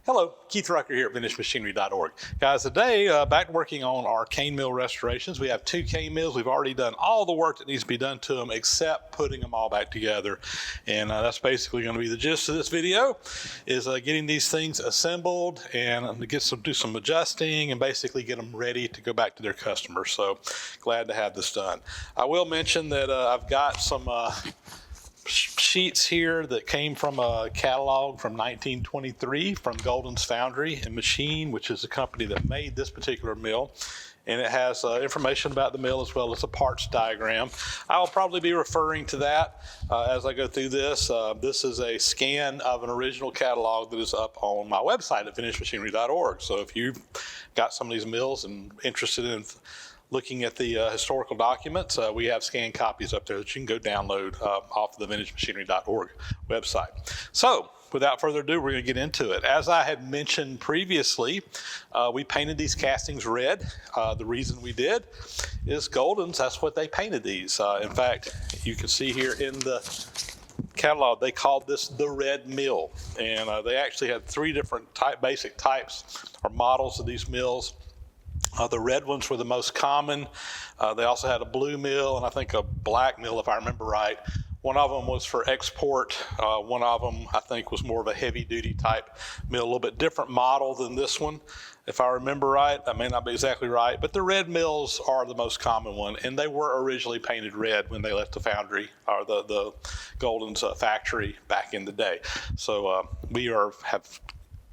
Hello, Keith Rucker here at VintageMachinery.org. Guys, today back working on our cane mill restorations. We have 2 cane mills. We've already done all the work that needs to be done to them except putting them all back together. And that's basically going to be the gist of this video, is getting these things assembled and do some adjusting and basically get them ready to go back to their customers. So glad to have this done. I will mention that I've got some sheets here that came from a catalog from 1923 from Golden's Foundry and Machine, which is the company that made this particular mill. And it has information about the mill as well as a parts diagram. I will probably be referring to that as I go through this. This is a scan of an original catalog that is up on my website at VintageMachinery.org. So if you've got some of these mills and interested in looking at the historical documents, we have scanned copies up there that you can go download off the VintageMachinery.org website. So without further ado, we're going to get into it. As I had mentioned previously, we painted these castings red. The reason we did is Golden's, that's what they painted these. In fact, you can see here in the catalog, they called this the red mill. And they actually had 3 different basic types or models of these mills. The red ones were the most common. They also had a blue mill and I think a black mill, if I remember right. One of them was for export. One of them, I think, was more of a heavy-duty type mill, a little bit different model than this one, if I remember right. I may not be exactly right, but the red mills are the most common one, and they were originally painted red when they left the foundry, or the Golden's factory back in the day. So we have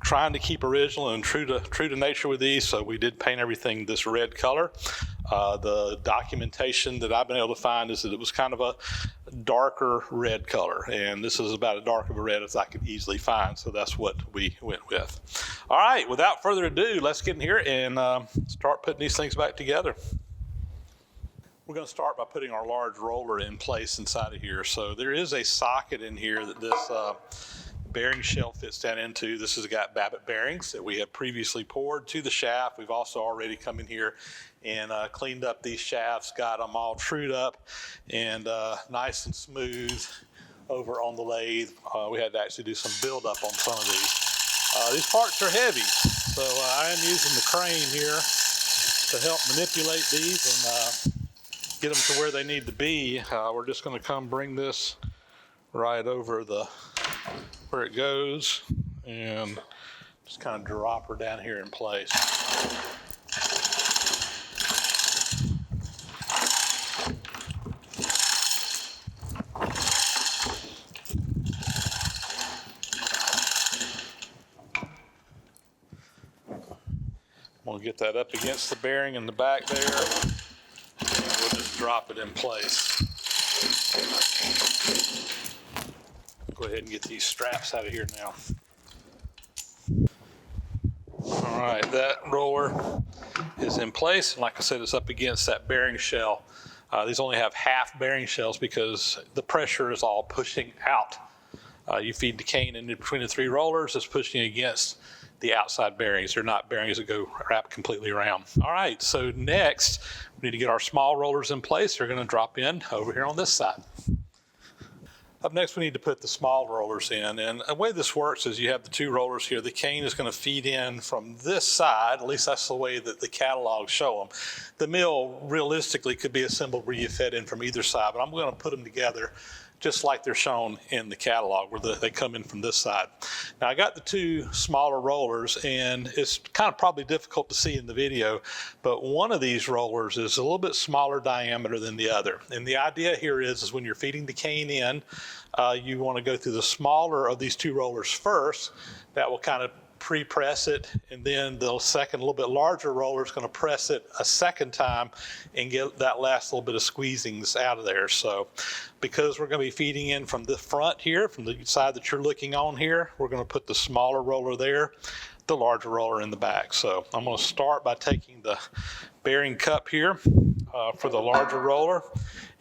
trying to keep original and true to nature with these, so we did paint everything this red color. The documentation that I've been able to find is that it was kind of a darker red color, and this is about as dark of a red as I could easily find, so that's what we went with. All right, without further ado, let's get in here and start putting these things back together. We're going to start by putting our large roller in place inside of here. So there is a socket in here that this bearing shell fits down into. This has got Babbitt bearings that we have previously poured to the shaft. We've also already come in here and cleaned up these shafts, got them all trued up and nice and smooth over on the lathe. We had to actually do some build-up on some of these. These parts are heavy, so I am using the crane here to help manipulate these and get them to where they need to be. We're just going to come bring this right over where it goes and just kind of drop her down here in place. I'm going to get that up against the bearing in the back there, and we'll just drop it in place. Go ahead and get these straps out of here now. All right, that roller is in place. And like I said, it's up against that bearing shell. These only have half bearing shells because the pressure is all pushing out. You feed the cane in between the 3 rollers, it's pushing against the outside bearings. They're not bearings that go wrap completely around. All right, so next we need to get our small rollers in place. They're going to drop in over here on this side. Up next, we need to put the small rollers in, and the way this works is you have the 2 rollers here. The cane is going to feed in from this side, at least that's the way that the catalogs show them. The mill realistically could be assembled where you fed in from either side, but I'm going to put them together just like they're shown in the catalog, where they come in from this side. Now I got the 2 smaller rollers, and it's kind of probably difficult to see in the video, but one of these rollers is a little bit smaller diameter than the other. And the idea here is when you're feeding the cane in, you want to go through the smaller of these 2 rollers first. That will kind of pre-press it, and then the second, a little bit larger roller is going to press it a second time and get that last little bit of squeezings out of there. So because we're going to be feeding in from the front here, from the side that you're looking on here, we're going to put the smaller roller there, the larger roller in the back. So I'm going to start by taking the bearing cup here, for the larger roller.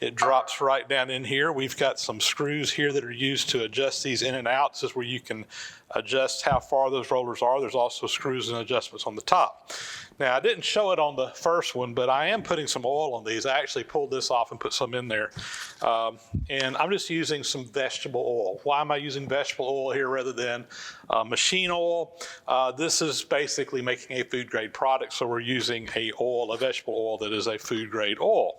It drops right down in here. We've got some screws here that are used to adjust these in and out. This is where you can adjust how far those rollers are. There's also screws and adjustments on the top. Now, I didn't show it on the first one, but I am putting some oil on these. I actually pulled this off and put some in there. And I'm just using some vegetable oil. Why am I using vegetable oil here rather than machine oil? This is basically making a food grade product, so we're using a vegetable oil that is a food grade oil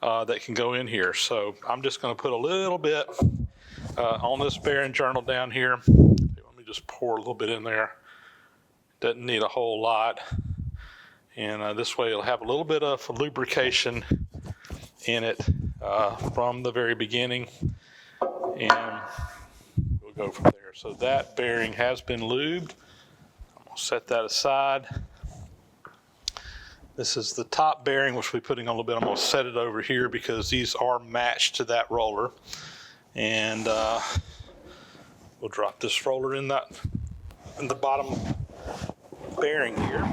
that can go in here. So I'm just going to put a little bit on this bearing journal down here. Let me just pour a little bit in there. Doesn't need a whole lot. And this way it'll have a little bit of lubrication in it from the very beginning. And we'll go from there. So that bearing has been lubed. I'm going to set that aside. This is the top bearing, which we're putting on a little bit. I'm going to set it over here because these are matched to that roller. And we'll drop this roller in the bottom bearing here,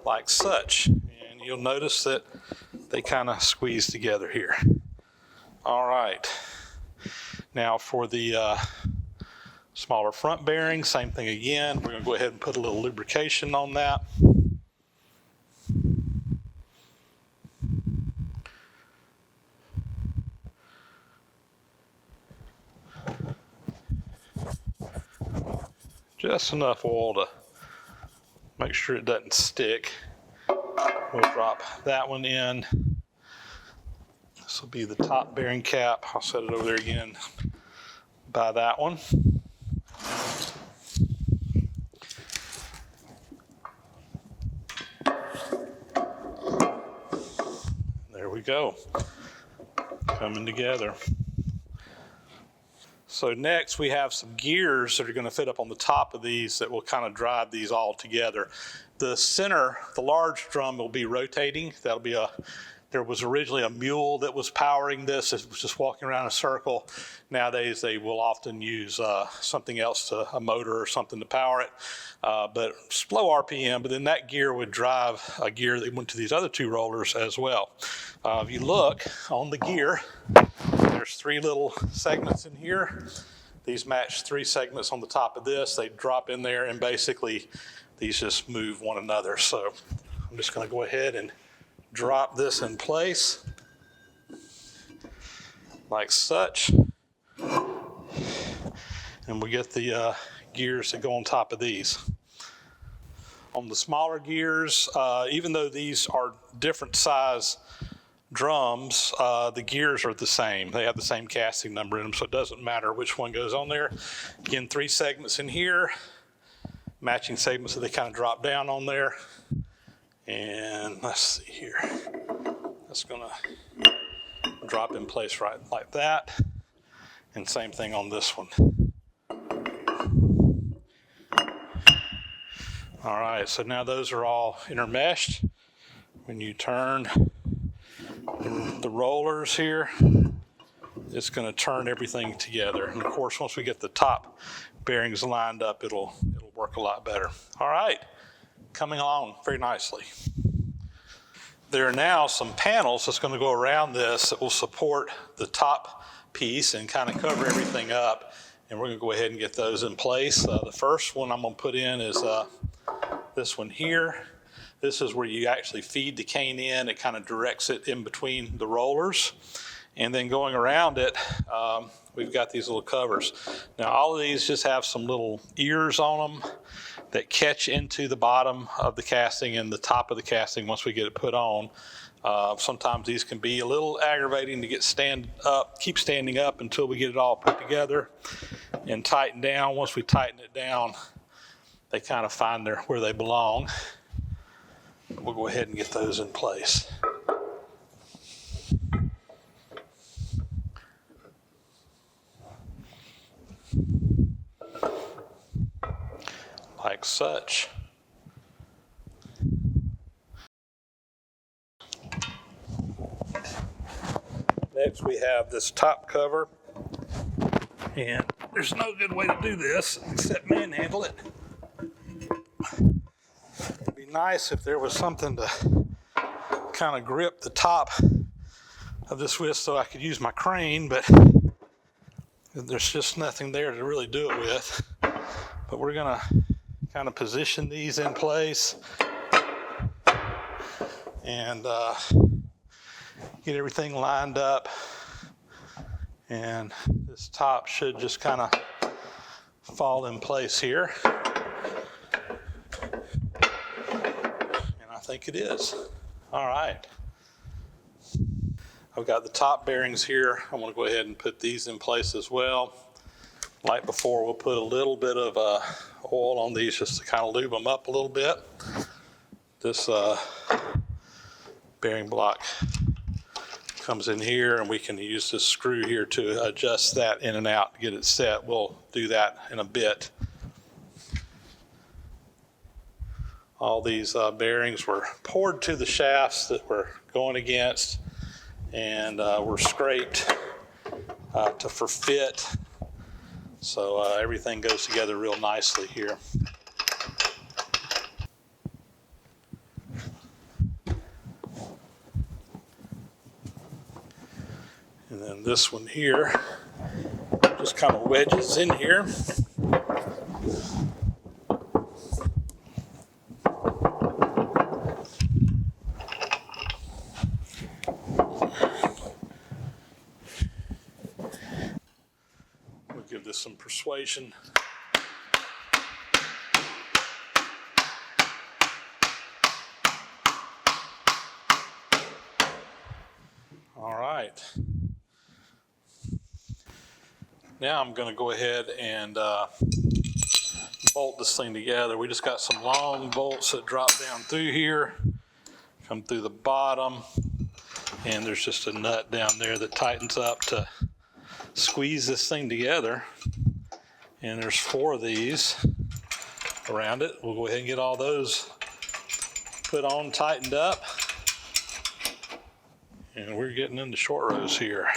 like such. And you'll notice that they kind of squeeze together here. All right. Now for the smaller front bearing, same thing again. We're going to go ahead and put a little lubrication on that. Just enough oil to make sure it doesn't stick. We'll drop that one in. This will be the top bearing cap. I'll set it over there again by that one. There we go. Coming together. So next we have some gears that are going to fit up on the top of these that will kind of drive these all together. The center, the large drum, will be rotating. That'll be there was originally a mule that was powering this. It was just walking around in a circle. Nowadays they will often use something else, a motor or something to power it, but slow RPM. But then that gear would drive a gear that went to these other two rollers as well. If you look on the gear, there's three little segments in here. These match three segments on the top of this. They drop in there, and basically these just move one another. So I'm just going to go ahead and drop this in place like such. And we get the gears that go on top of these. On the smaller gears, even though these are different size drums, the gears are the same. They have the same casting number in them, so it doesn't matter which one goes on there. Again, three segments in here, matching segments, so they kind of drop down on there. And let's see here. That's going to drop in place right like that. And same thing on this one. All right, so now those are all intermeshed. When you turn the rollers here, it's going to turn everything together. And of course, once we get the top bearings lined up, it'll work a lot better. All right, coming along very nicely. There are now some panels that's going to go around this that will support the top piece and kind of cover everything up. And we're going to go ahead and get those in place. The first one I'm going to put in is this one here. This is where you actually feed the cane in. It kind of directs it in between the rollers. And then going around it, we've got these little covers. Now all of these just have some little ears on them that catch into the bottom of the casting and the top of the casting once we get it put on. Sometimes these can be a little aggravating to keep standing up until we get it all put together and tightened down. Once we tighten it down, they kind of find where they belong. We'll go ahead and get those in place. Like such. Next we have this top cover, and there's no good way to do this except manhandle it. It'd be nice if there was something to kind of grip the top of this with so I could use my crane, but there's just nothing there to really do it with. But we're gonna kind of position these in place and get everything lined up. And this top should just kind of fall in place here. And I think it is. All right. I've got the top bearings here. I'm going to go ahead and put these in place as well. Like before, we'll put a little bit of oil on these just to kind of lube them up a little bit. This bearing block comes in here, and we can use this screw here to adjust that in and out to get it set. We'll do that in a bit. All these bearings were poured to the shafts that we're going against, and were scraped for fit. So everything goes together real nicely here. And then this one here just kind of wedges in here. We'll give this some persuasion. All right. Now I'm going to go ahead and bolt this thing together. We just got some long bolts that drop down through here, come through the bottom, and there's just a nut down there that tightens up to squeeze this thing together. And there's 4 of these around it. We'll go ahead and get all those put on, tightened up, and we're getting into short rows here.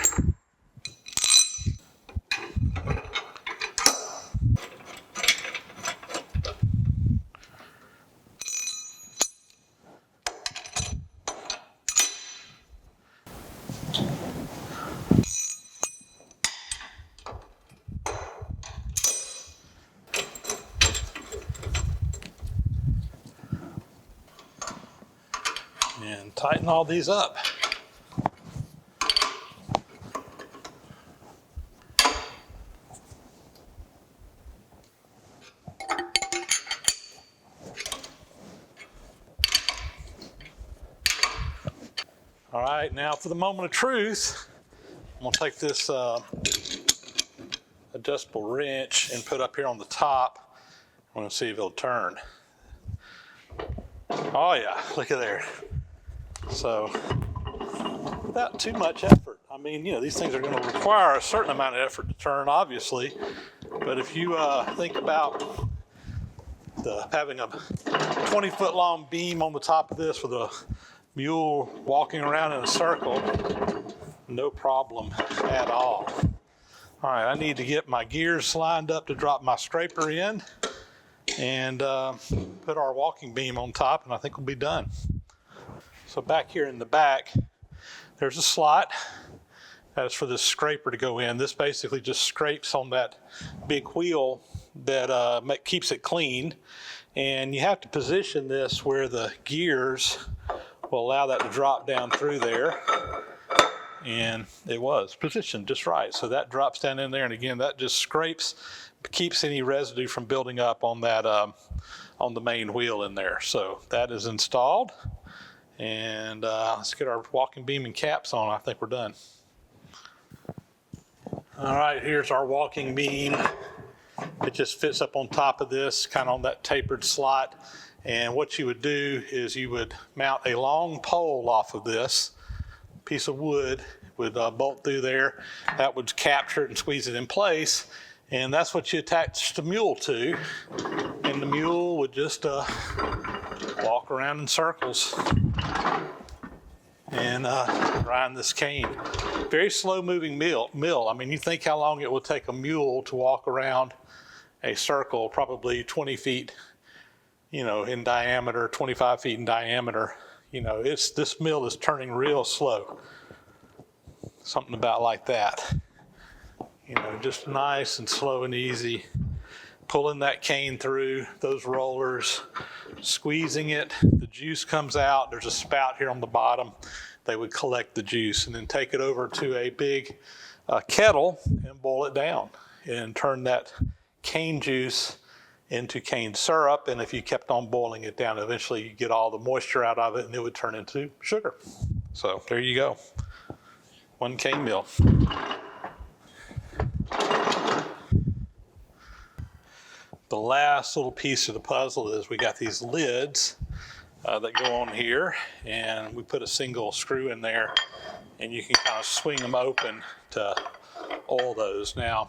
And tighten all these up. All right, now for the moment of truth, I'm going to take this adjustable wrench and put up here on the top. I'm going to see if it'll turn. Oh yeah, look at there. So without too much effort. I mean, you know, these things are going to require a certain amount of effort to turn, obviously. But if you think about having a 20-foot long beam on the top of this with a mule walking around in a circle, no problem at all. All right, I need to get my gears lined up to drop my scraper in and put our walking beam on top, and I think we'll be done. So back here in the back, there's a slot that is for this scraper to go in. This basically just scrapes on that big wheel that keeps it clean. And you have to position this where the gears will allow that to drop down through there. And it was positioned just right. So that drops down in there, and again, that just scrapes, keeps any residue from building up on that on the main wheel in there. So that is installed. And let's get our walking beam and caps on. I think we're done. All right, here's our walking beam. It just fits up on top of this, kind of on that tapered slot. And what you would do is you would mount a long pole off of this piece of wood, would bolt through there. That would capture it and squeeze it in place. And that's what you attach the mule to. And the mule would just walk around in circles and grind this cane. Very slow moving mill. I mean, you think how long it would take a mule to walk around a circle, probably 20 feet, you know, in diameter, 25 feet in diameter. You know, this mill is turning real slow. Something about like that. You know, just nice and slow and easy. Pulling that cane through those rollers, squeezing it, the juice comes out. There's a spout here on the bottom. They would collect the juice and then take it over to a big kettle and boil it down and turn that cane juice into cane syrup. And if you kept on boiling it down, eventually you get all the moisture out of it and it would turn into sugar. So there you go. One cane mill. The last little piece of the puzzle is we got these lids that go on here, and we put a single screw in there, and you can kind of swing them open to oil those. Now,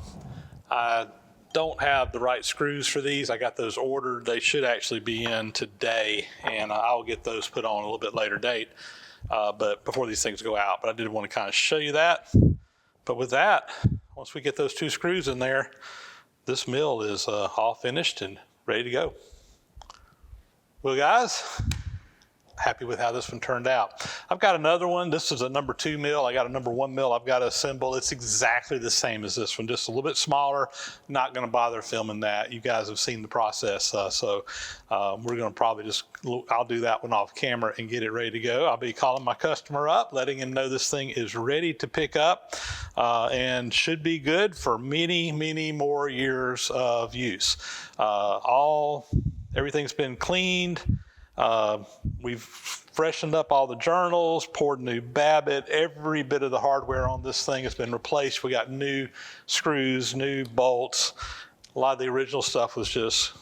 I don't have the right screws for these. I got those ordered. They should actually be in today, and I'll get those put on a little bit later date, but before these things go out. But I did want to kind of show you that. But with that, once we get those two screws in there, this mill is all finished and ready to go. Well, guys, happy with how this one turned out. I've got another one. This is a number 2 mill. I got a number 1 mill I've got to assemble. It's exactly the same as this one, just a little bit smaller. Not going to bother filming that. You guys have seen the process, so we're going to probably just, I'll do that one off camera and get it ready to go. I'll be calling my customer up, letting him know this thing is ready to pick up and should be good for many, many more years of use. Everything's been cleaned. We've freshened up all the journals, poured new Babbitt. Every bit of the hardware on this thing has been replaced. We got new screws, new bolts. A lot of the original stuff was just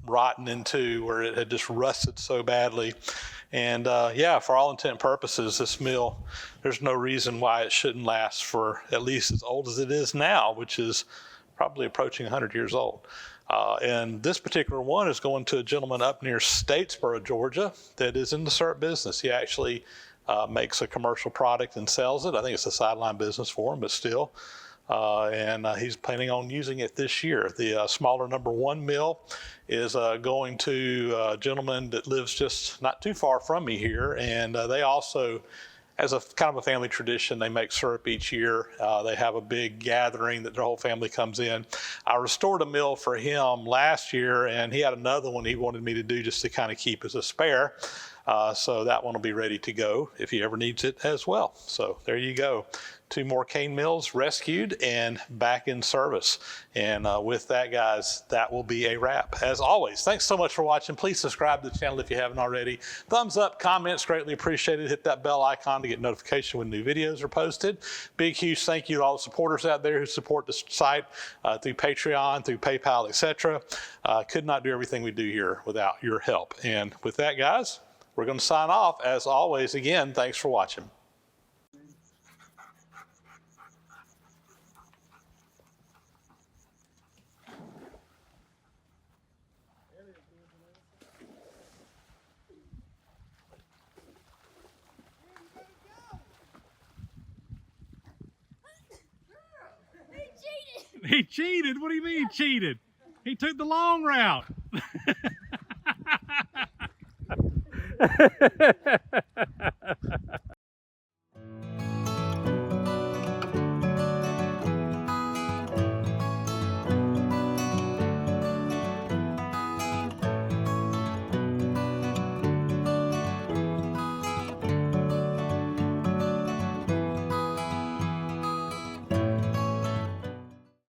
rotten in two, where it had just rusted so badly. And yeah, for all intent and purposes, this mill, there's no reason why it shouldn't last for at least as old as it is now, which is probably approaching 100 years old. And this particular one is going to a gentleman up near Statesboro, Georgia, that is in the syrup business. He actually makes a commercial product and sells it. I think it's a sideline business for him, but still. And he's planning on using it this year. The smaller number 1 mill is going to a gentleman that lives just not too far from me here. And they also, as a kind of a family tradition, they make syrup each year. They have a big gathering that their whole family comes in. I restored a mill for him last year, and he had another one he wanted me to do just to kind of keep as a spare. So that one will be ready to go if he ever needs it as well. So there you go. 2 more cane mills rescued and back in service. And with that, guys, that will be a wrap. As always, thanks so much for watching. Please subscribe to the channel if you haven't already. Thumbs up, comments, greatly appreciated. Hit that bell icon to get notification when new videos are posted. Big, huge thank you to all the supporters out there who support the site through Patreon, through PayPal, etc. Could not do everything we do here without your help. And with that, guys, we're going to sign off. As always, again, thanks for watching. He cheated? What do you mean he cheated? He took the long route.